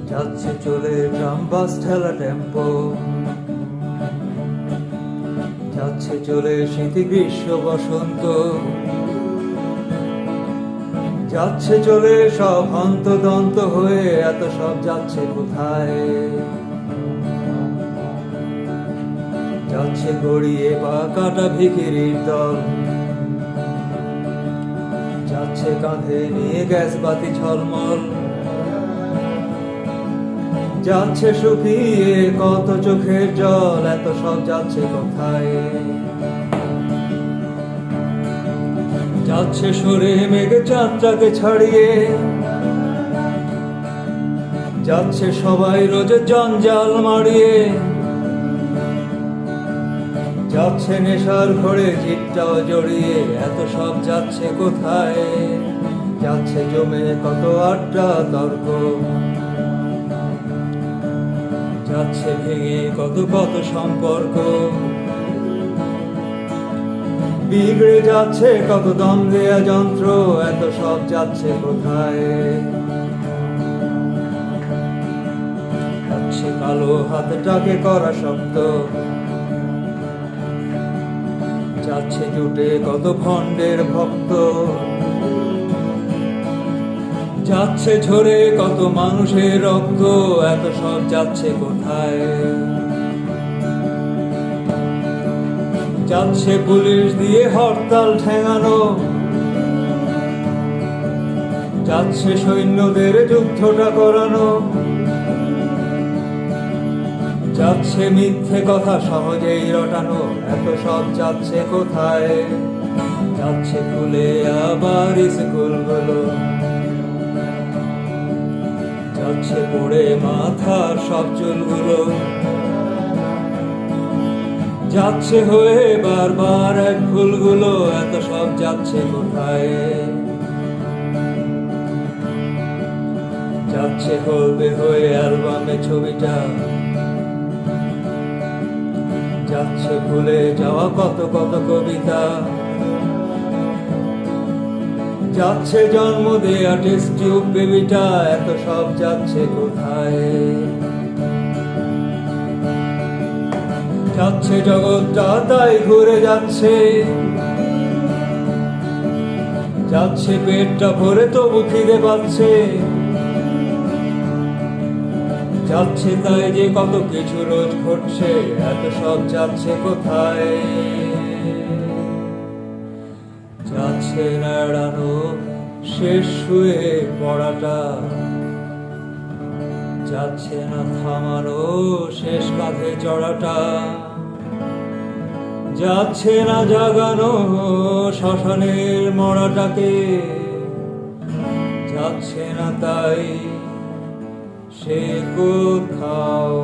যাচ্ছে চলে ট্রাম বাস ঠেলা টেম্পো, যাচ্ছে চলে শীতি গ্রীষ্ম বসন্ত, যাচ্ছে চলে সব হন্তদন্ত হয়ে, এত সব যাচ্ছে কোথায়? যাচ্ছে গড়িয়ে পা কাটা ভিখিরির দল, যাচ্ছে কাঁধে নিয়ে গ্যাস বাতি ঝলমল, যাচ্ছে শুকিয়ে কত চোখের জল, এত সব যাচ্ছে কোথায়? যাচ্ছে সরে মেঘে চাঁদটাকে ছাড়িয়ে, যাচ্ছে সবাই রোজে জঞ্জাল মারিয়ে, যাচ্ছে নেশার ঘরে জিতটাও জড়িয়ে, এত সব যাচ্ছে কোথায়? যাচ্ছে জমে কত আড্ডা তর্ক, যাচ্ছে ভেঙে কত কত সম্পর্ক, বিগড়ে যাচ্ছে কত দম দেয়া যন্ত্র, এত সব যাচ্ছে কোথায়? যাচ্ছে কালো হাতটাকে করা শক্ত, যাচ্ছে জুটে কত ভণ্ডের ভক্ত, যাচ্ছে ঝরে কত মানুষের রক্ত, এত সব যাচ্ছে কোথায়? যাচ্ছে পুলিশ দিয়ে হরতাল ঠেঙানো, যাচ্ছে সৈন্যদের যুদ্ধটা করানো, যাচ্ছে মিথ্যে কথা সহজেই রটানো, এত সব যাচ্ছে কোথায়? যাচ্ছে খুলে আবার স্কুলগুলো, যাচ্ছে পড়ে মাথার সব চুলগুলো, যাচ্ছে হয়ে বারবার এক ভুলগুলো, এত সব যাচ্ছে কোথায়? যাচ্ছে হলদে হয়ে অ্যালবামে ছবিটা, যাচ্ছে ভুলে যাওয়া কত কত কবিতা, যাচ্ছে জন্ম দেয়া টেস্ট টিউব বেবিটা, এত সব যাচ্ছে কোথায়? যাচ্ছে জগৎটা তাই ঘুরে যাচ্ছে, যাচ্ছে পেটটা ভরে তবু খিদে পাচ্ছে, যাচ্ছে তাই যে কত কিছু রোজ ঘটছে, এত সব যাচ্ছে কোথায়? যাচ্ছে না এড়ানো শেষ শুয়ে পড়াটা, যাচ্ছে না থামানো শেষ কাঁধে চড়াটা, যাচ্ছে না জাগানো শ্মশানের মরাটাকে, যাচ্ছে না তাই সে কোথাও।